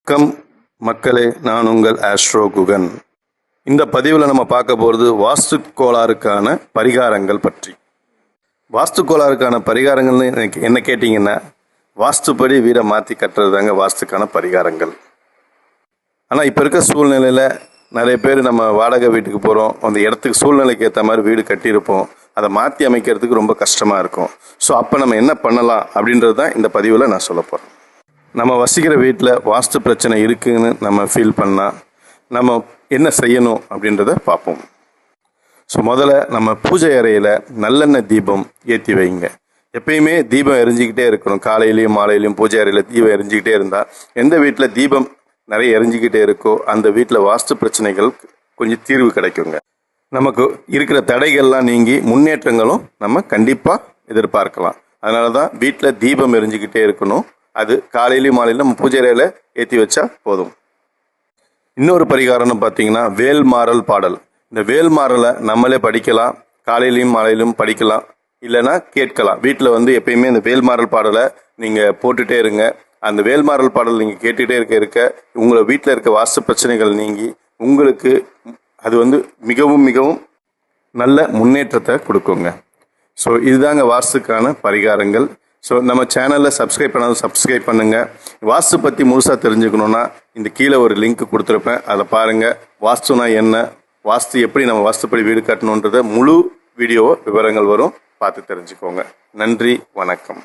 வணக்கம் மக்களே, நான் உங்கள் ஆஸ்ட்ரோ குகன். இந்த பதிவில் நம்ம பார்க்க போகிறது வாஸ்து கோளாறுக்கான பரிகாரங்கள் பற்றி. வாஸ்து கோளாறுக்கான பரிகாரங்கள்னு என்ன கேட்டிங்கன்னா, வாஸ்துப்படி வீடை மாற்றி கட்டுறது தாங்க வாஸ்துக்கான பரிகாரங்கள். ஆனால் இப்போ இருக்க சூழ்நிலையில் நிறைய பேர் நம்ம வாடகை வீட்டுக்கு போகிறோம், அந்த இடத்துக்கு சூழ்நிலைக்கு ஏற்ற மாதிரி வீடு கட்டியிருப்போம், அதை மாற்றி அமைக்கிறதுக்கு ரொம்ப கஷ்டமாக இருக்கும். ஸோ அப்போ நம்ம என்ன பண்ணலாம் அப்படின்றது தான் இந்த பதிவில் நான் சொல்ல போகிறேன். நம்ம வசிக்கிற வீட்டில் வாஸ்து பிரச்சனை இருக்குதுன்னு நம்ம ஃபீல் பண்ணால் நம்ம என்ன செய்யணும் அப்படின்றத பார்ப்போம். ஸோ முதல்ல நம்ம பூஜை அறையில் நல்லெண்ணெய் தீபம் ஏற்றி வைங்க. எப்பயுமே தீபம் எரிஞ்சிக்கிட்டே இருக்கணும். காலையிலையும் மாலையிலையும் பூஜை அறையில் தீபம் எரிஞ்சிக்கிட்டே இருந்தால், எந்த வீட்டில் தீபம் நிறைய எரிஞ்சிக்கிட்டே இருக்கோ அந்த வீட்டில் வாஸ்து பிரச்சனைகள் கொஞ்சம் தீர்வு கிடைக்குங்க. நமக்கு இருக்கிற தடைகள்லாம் நீங்கி முன்னேற்றங்களும் நம்ம கண்டிப்பாக எதிர்பார்க்கலாம். அதனால தான் வீட்டில் தீபம் எரிஞ்சிக்கிட்டே இருக்கணும். அது காலையிலையும் மாலையிலும் நம்ம பூஜை அறையில் ஏற்றி வச்சா போதும். இன்னொரு பரிகாரம்னு பார்த்தீங்கன்னா, வேல்மாறல் பாடல். இந்த வேல்மாறலை நம்மளே படிக்கலாம், காலையிலையும் மாலையிலும் படிக்கலாம், இல்லைன்னா கேட்கலாம். வீட்டில் எப்பயுமே இந்த வேல்மாறல் பாடலை நீங்கள் போட்டுகிட்டே இருங்க. அந்த வேல்மாறல் பாடல் நீங்கள் கேட்டுகிட்டே இருக்க உங்களை வீட்டில் இருக்க வாஸ்து பிரச்சனைகள் நீங்கி உங்களுக்கு அது மிகவும் மிகவும் நல்ல முன்னேற்றத்தை கொடுக்குங்க. ஸோ இதுதாங்க வாஸ்துக்கான பரிகாரங்கள். ஸோ நம்ம சேனலில் சப்ஸ்கிரைப் பண்ணாலும் சப்ஸ்கிரைப் பண்ணுங்கள். வாஸ்து பற்றி முழுசாக தெரிஞ்சுக்கணுன்னா இந்த கீழே ஒரு லிங்க் கொடுத்துருப்பேன், அதை பாருங்கள். வாஸ்துனா என்ன, வாஸ்து எப்படி நம்ம வாஸ்துப்படி வீடு கட்டணுன்றத முழு வீடியோ விவரங்கள் வரும், பார்த்து தெரிஞ்சுக்கோங்க. நன்றி, வணக்கம்.